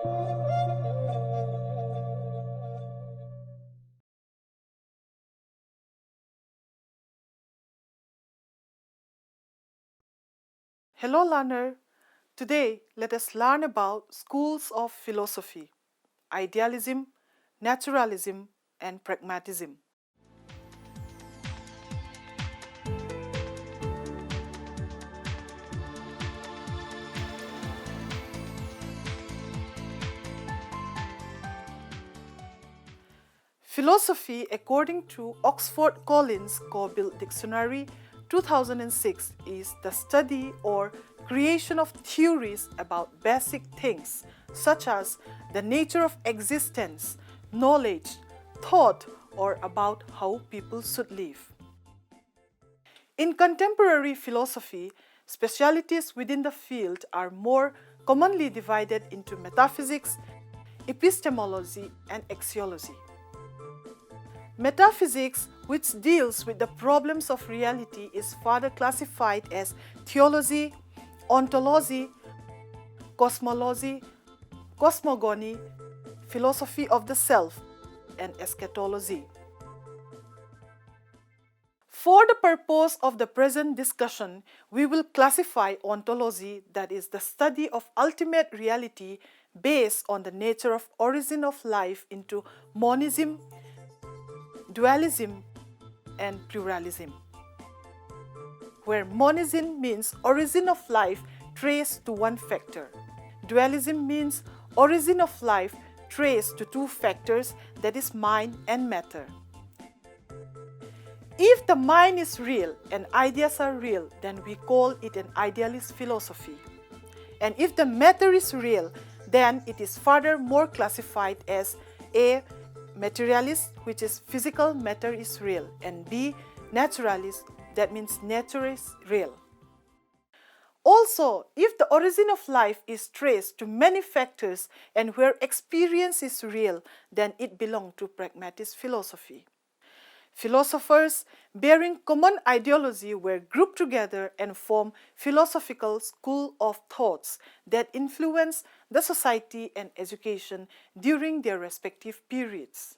Hello learner, today let us learn about schools of philosophy, idealism, naturalism and pragmatism. Philosophy, according to Oxford Collins Core-Built Dictionary 2006, is the study or creation of theories about basic things such as the nature of existence, knowledge, thought, or about how people should live. In contemporary philosophy, specialties within the field are more commonly divided into metaphysics, epistemology, and axiology. Metaphysics, which deals with the problems of reality, is further classified as theology, ontology, cosmology, cosmogony, philosophy of the self, and eschatology. For the purpose of the present discussion, we will classify ontology, that is the study of ultimate reality based on the nature of origin of life, into monism, dualism and pluralism, where monism means origin of life traced to one factor. Dualism means origin of life traced to two factors, that is mind and matter. If the mind is real and ideas are real, then we call it an idealist philosophy. And if the matter is real, then it is furthermore classified as A. Materialist, which is physical matter is real, and B. Naturalist, that means nature is real. Also, if the origin of life is traced to many factors and where experience is real, then it belongs to pragmatist philosophy. Philosophers bearing common ideology were grouped together and formed philosophical school of thoughts that influence the society and education during their respective periods.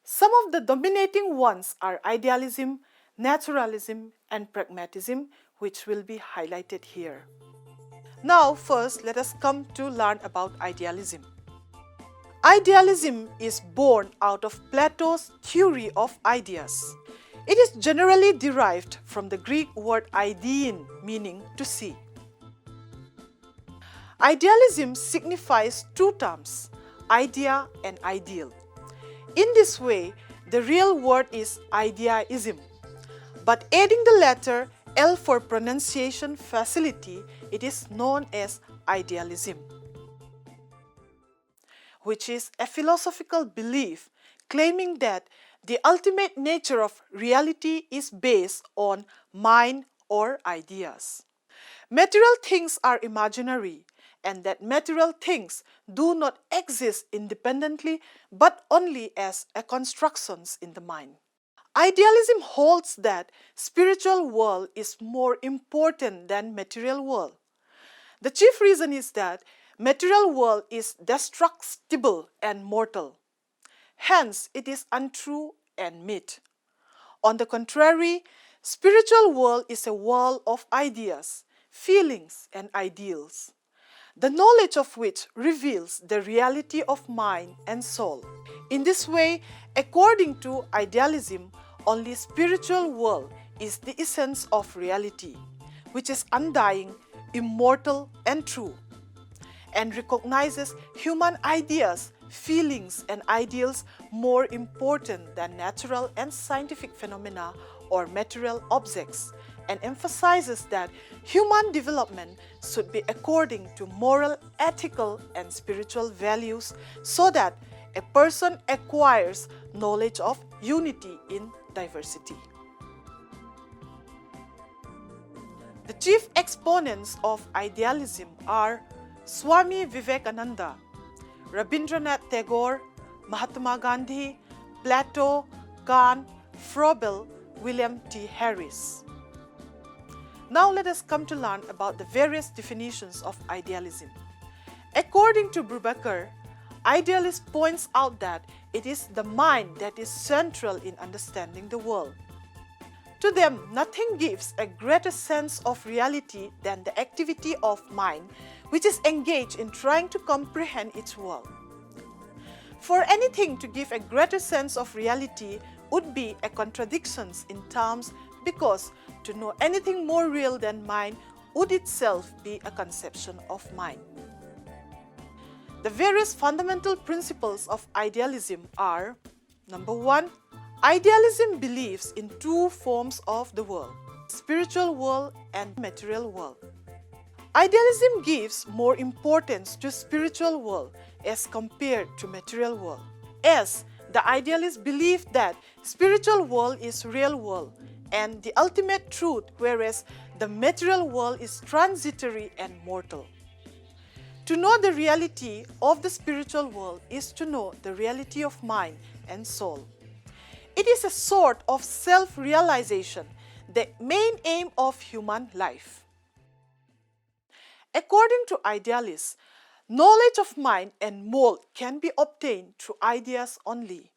Some of the dominating ones are idealism, naturalism, and pragmatism, which will be highlighted here. Now, first, let us come to learn about idealism. Idealism is born out of Plato's theory of ideas. It is generally derived from the Greek word idein, meaning to see. Idealism signifies two terms, idea and ideal. In this way, the real word is ideaism, but adding the letter L for pronunciation facility, it is known as idealism, which is a philosophical belief claiming that the ultimate nature of reality is based on mind or ideas. Material things are imaginary, and that material things do not exist independently but only as constructions in the mind. Idealism holds that spiritual world is more important than material world. The chief reason is that material world is destructible and mortal. Hence, it is untrue and myth. On the contrary, spiritual world is a world of ideas, feelings, and ideals, the knowledge of which reveals the reality of mind and soul. In this way, according to idealism, only spiritual world is the essence of reality, which is undying, immortal, and true, and recognizes human ideas, feelings, and ideals more important than natural and scientific phenomena or material objects, and emphasizes that human development should be according to moral, ethical, and spiritual values so that a person acquires knowledge of unity in diversity. The chief exponents of idealism are Swami Vivekananda, Rabindranath Tagore, Mahatma Gandhi, Plato, Kant, Froebel, William T. Harris. Now let us come to learn about the various definitions of idealism. According to Brubaker, Idealist points out that it is the mind that is central in understanding the world. To them, nothing gives a greater sense of reality than the activity of mind, which is engaged in trying to comprehend its world. For anything to give a greater sense of reality would be a contradiction in terms, because to know anything more real than mind would itself be a conception of mind. The various fundamental principles of idealism are: number 1, idealism believes in two forms of the world, spiritual world and material world. Idealism gives more importance to spiritual world as compared to material world, as the idealists believe that spiritual world is real world and the ultimate truth, whereas the material world is transitory and mortal. To know the reality of the spiritual world is to know the reality of mind and soul. It is a sort of self-realization, the main aim of human life. According to idealists, knowledge of mind and mold can be obtained through ideas only.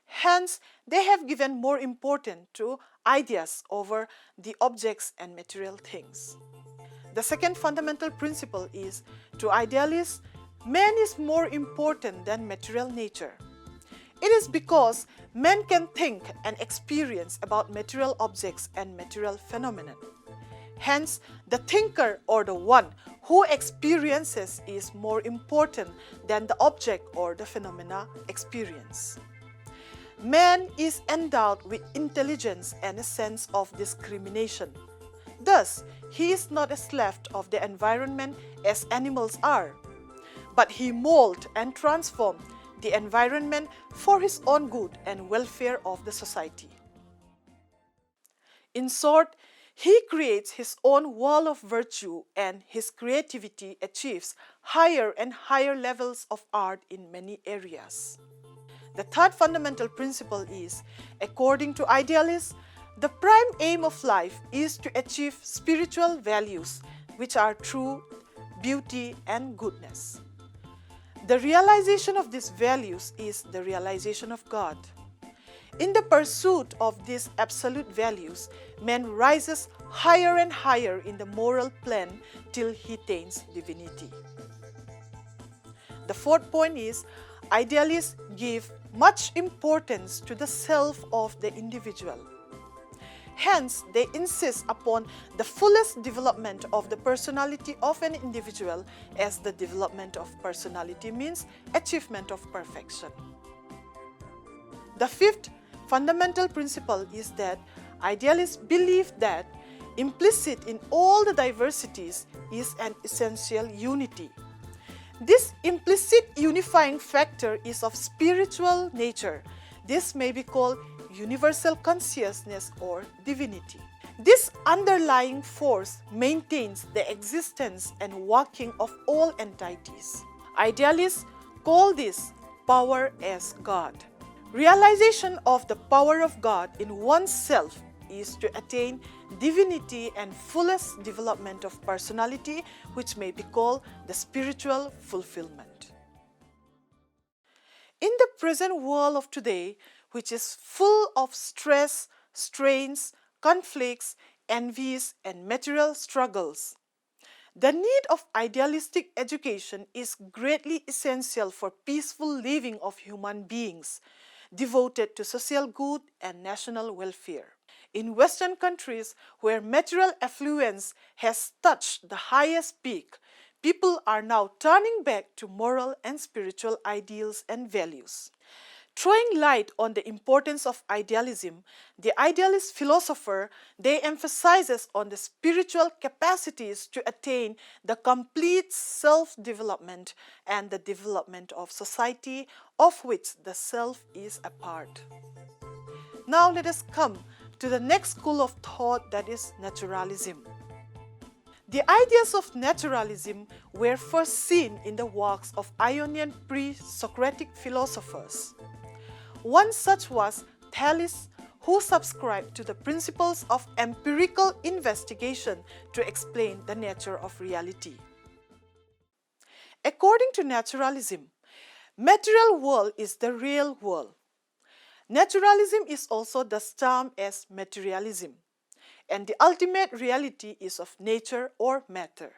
Hence, they have given more importance to ideas over the objects and material things. The second fundamental principle is, to idealists, man is more important than material nature. It is because man can think and experience about material objects and material phenomena. Hence, the thinker or the one who experiences is more important than the object or the phenomena experienced. Man is endowed with intelligence and a sense of discrimination. Thus, he is not a slave of the environment as animals are, but he molds and transforms the environment for his own good and welfare of the society. In short, he creates his own wall of virtue, and his creativity achieves higher and higher levels of art in many areas. The third fundamental principle is, according to idealists, the prime aim of life is to achieve spiritual values, which are truth, beauty, and goodness. The realization of these values is the realization of God. In the pursuit of these absolute values, man rises higher and higher in the moral plane till he attains divinity. The fourth point is, idealists give much importance to the self of the individual. Hence, they insist upon the fullest development of the personality of an individual, as the development of personality means achievement of perfection. The fifth fundamental principle is that idealists believe that implicit in all the diversities is an essential unity. This implicit unifying factor is of spiritual nature. This may be called universal consciousness or divinity. This underlying force maintains the existence and working of all entities. Idealists call this power as God. Realization of the power of God in oneself is to attain divinity and fullest development of personality, which may be called the spiritual fulfillment. In the present world of today, which is full of stress, strains, conflicts, envies, and material struggles, the need of idealistic education is greatly essential for peaceful living of human beings, devoted to social good and national welfare. In Western countries, where material affluence has touched the highest peak, people are now turning back to moral and spiritual ideals and values. Throwing light on the importance of idealism, the idealist philosopher, they emphasizes on the spiritual capacities to attain the complete self-development and the development of society, of which the self is a part. Now let us come to the next school of thought, that is naturalism. The ideas of naturalism were first seen in the works of Ionian pre-Socratic philosophers. One such was Thales, who subscribed to the principles of empirical investigation to explain the nature of reality. According to naturalism, Material world is the real world. Naturalism is also thus termed as materialism, and the ultimate reality is of nature or matter.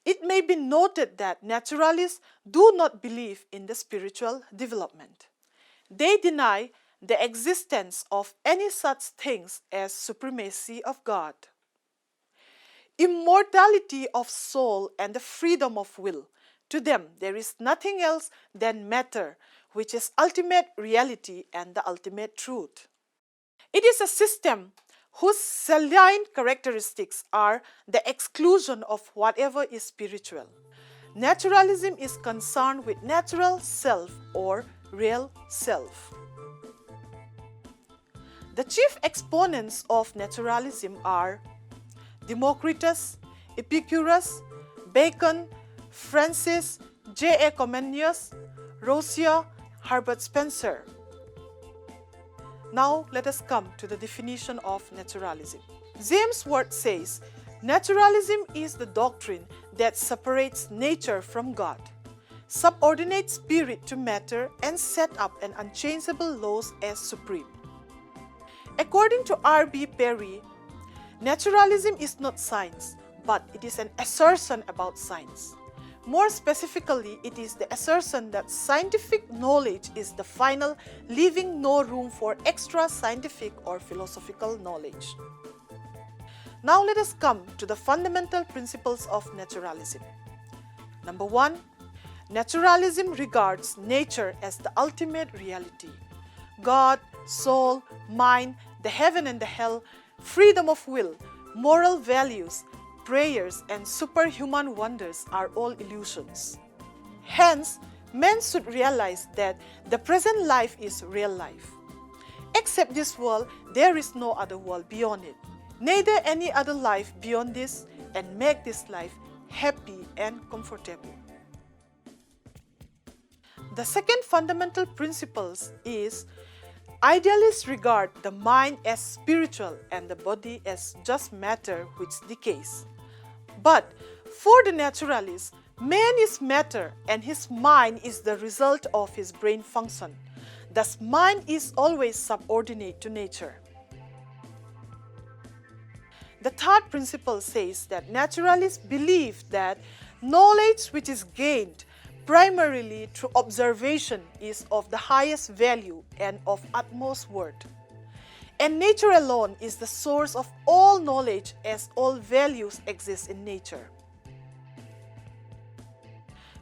It may be noted that naturalists do not believe in the spiritual development. They deny the existence of any such things as supremacy of God, immortality of soul, and the freedom of will. To them, there is nothing else than matter, which is ultimate reality and the ultimate truth. It is a system whose salient characteristics are the exclusion of whatever is spiritual. Naturalism is concerned with natural self or real self. The chief exponents of naturalism are Democritus, Epicurus, Bacon, Francis, J.A. Comenius, Rousseau, Herbert Spencer. Now let us come to the definition of naturalism. James Watt says, naturalism is the doctrine that separates nature from God, subordinates spirit to matter, and set up an unchangeable laws as supreme. According to R.B. Perry, naturalism is not science, but it is an assertion about science. More specifically, it is the assertion that scientific knowledge is the final, leaving no room for extra scientific or philosophical knowledge. Now let us come to the fundamental principles of naturalism. Number 1, naturalism regards nature as the ultimate reality. God, soul, mind, the heaven and the hell, freedom of will, moral values, prayers, and superhuman wonders are all illusions. Hence, men should realize that the present life is real life. Except this world, there is no other world beyond it, neither any other life beyond this, and make this life happy and comfortable. The second fundamental principle is idealists regard the mind as spiritual and the body as just matter which decays. But for the naturalist, man is matter and his mind is the result of his brain function. Thus, mind is always subordinate to nature. The third principle says that naturalists believe that knowledge which is gained primarily through observation is of the highest value and of utmost worth. And nature alone is the source of all knowledge, as all values exist in nature.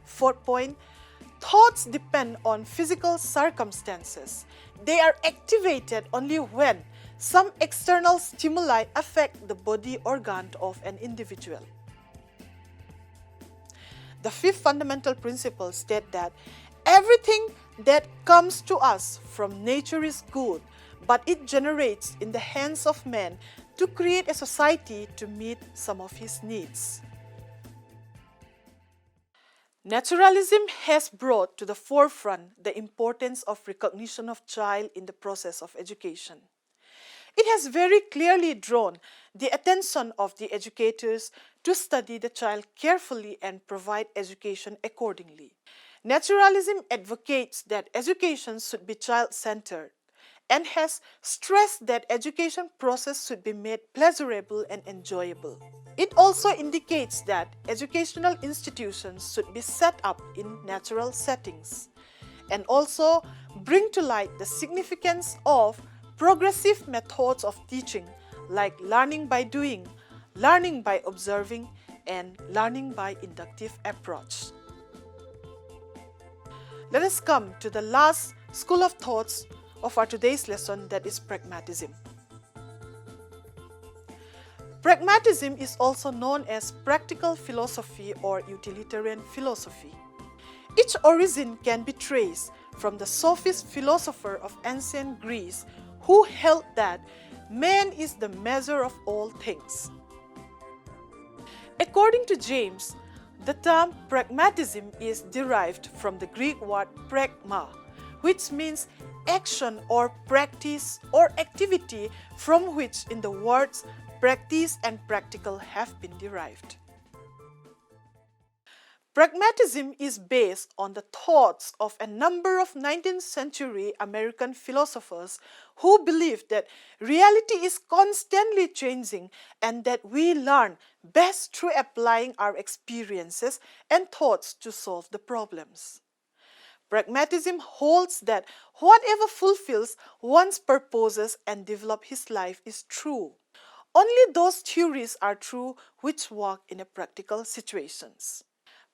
Fourth point, thoughts depend on physical circumstances. They are activated only when some external stimuli affect the body organ of an individual. The fifth fundamental principle states that everything that comes to us from nature is good, but it generates in the hands of man to create a society to meet some of his needs. Naturalism has brought to the forefront the importance of recognition of child in the process of education. It has very clearly drawn the attention of the educators to study the child carefully and provide education accordingly. Naturalism advocates that education should be child-centered and has stressed that education process should be made pleasurable and enjoyable. It also indicates that educational institutions should be set up in natural settings and also bring to light the significance of progressive methods of teaching like learning by doing, learning by observing, and learning by inductive approach. Let us come to the last school of thoughts of our today's lesson, that is Pragmatism. Pragmatism is also known as practical philosophy or utilitarian philosophy. Its origin can be traced from the sophist philosopher of ancient Greece who held that man is the measure of all things. According to James, the term pragmatism is derived from the Greek word pragma, which means action or practice or activity, from which in the words practice and practical have been derived. Pragmatism is based on the thoughts of a number of 19th century American philosophers who believed that reality is constantly changing and that we learn best through applying our experiences and thoughts to solve the problems. Pragmatism holds that whatever fulfills one's purposes and develops his life is true. Only those theories are true which work in a practical situations.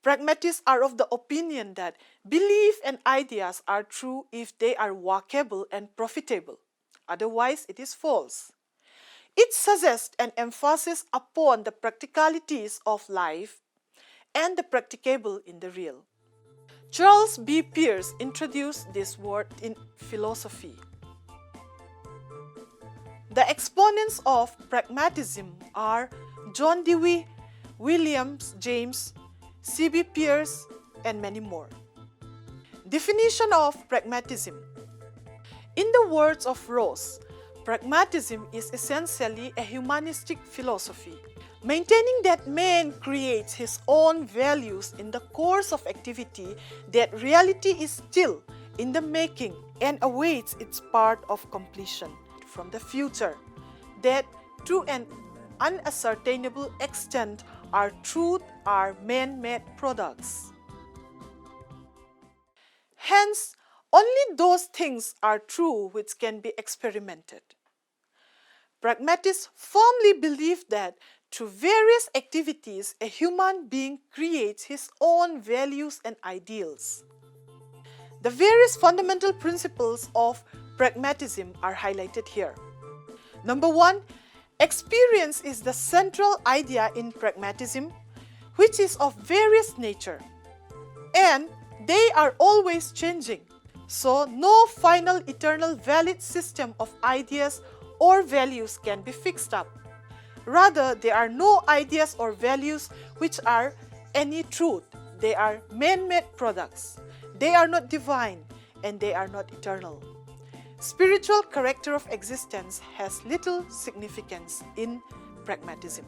Pragmatists are of the opinion that belief and ideas are true if they are workable and profitable. Otherwise, it is false. It suggests an emphasis upon the practicalities of life and the practicable in the real. Charles B. Peirce introduced this word in philosophy. The exponents of pragmatism are John Dewey, William James, C.B. Peirce, and many more. Definition of pragmatism. In the words of Ross, pragmatism is essentially a humanistic philosophy, maintaining that man creates his own values in the course of activity, that reality is still in the making and awaits its part of completion from the future, that to an unascertainable extent our truth are man-made products. Hence, only those things are true which can be experimented. Pragmatists firmly believe that through various activities a human being creates his own values and ideals. The various fundamental principles of pragmatism are highlighted here. Number 1, experience is the central idea in pragmatism, which is of various nature, and they are always changing. So, no final eternal valid system of ideas or values can be fixed up. Rather, there are no ideas or values which are any truth. They are man-made products. They are not divine and they are not eternal. Spiritual character of existence has little significance in pragmatism.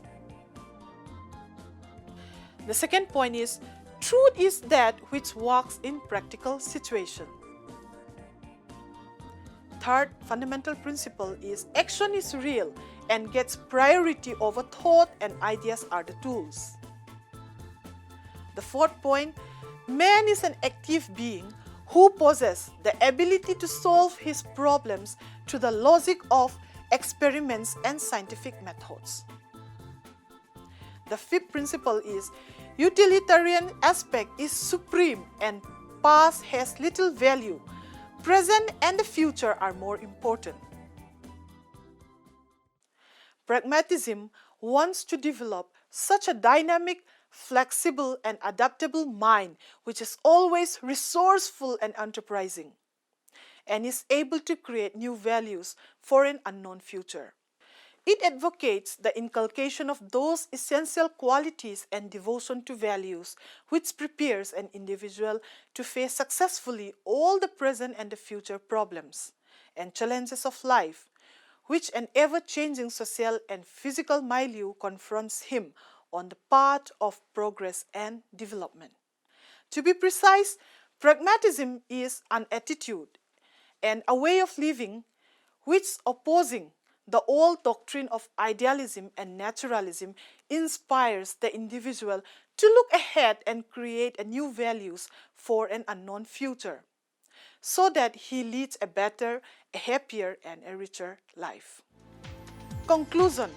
The second point is, truth is that which works in practical situation. Third fundamental principle is, action is real and gets priority over thought, and ideas are the tools. The fourth point, man is an active being who possesses the ability to solve his problems through the logic of experiments and scientific methods. The fifth principle is, utilitarian aspect is supreme and past has little value. Present and the future are more important. Pragmatism wants to develop such a dynamic, flexible and adaptable mind which is always resourceful and enterprising, and is able to create new values for an unknown future. It advocates the inculcation of those essential qualities and devotion to values which prepares an individual to face successfully all the present and the future problems and challenges of life, which an ever-changing social and physical milieu confronts him on the path of progress and development. To be precise, pragmatism is an attitude and a way of living which, opposing the old doctrine of idealism and naturalism, inspires the individual to look ahead and create new values for an unknown future, so that he leads a better, a happier, and a richer life. Conclusion.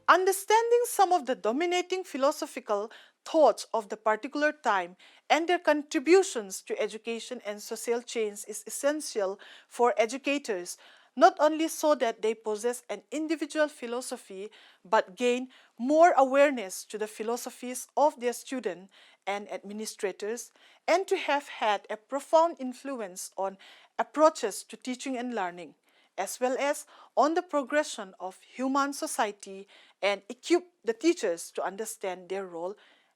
Understanding some of the dominating philosophical thoughts of the particular time and their contributions to education and social change is essential for educators, not only so that they possess an individual philosophy, but gain more awareness to the philosophies of their students and administrators, and to have had a profound influence on approaches to teaching and learning, as well as on the progression of human society, and equip the teachers to understand their role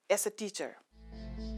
as a teacher.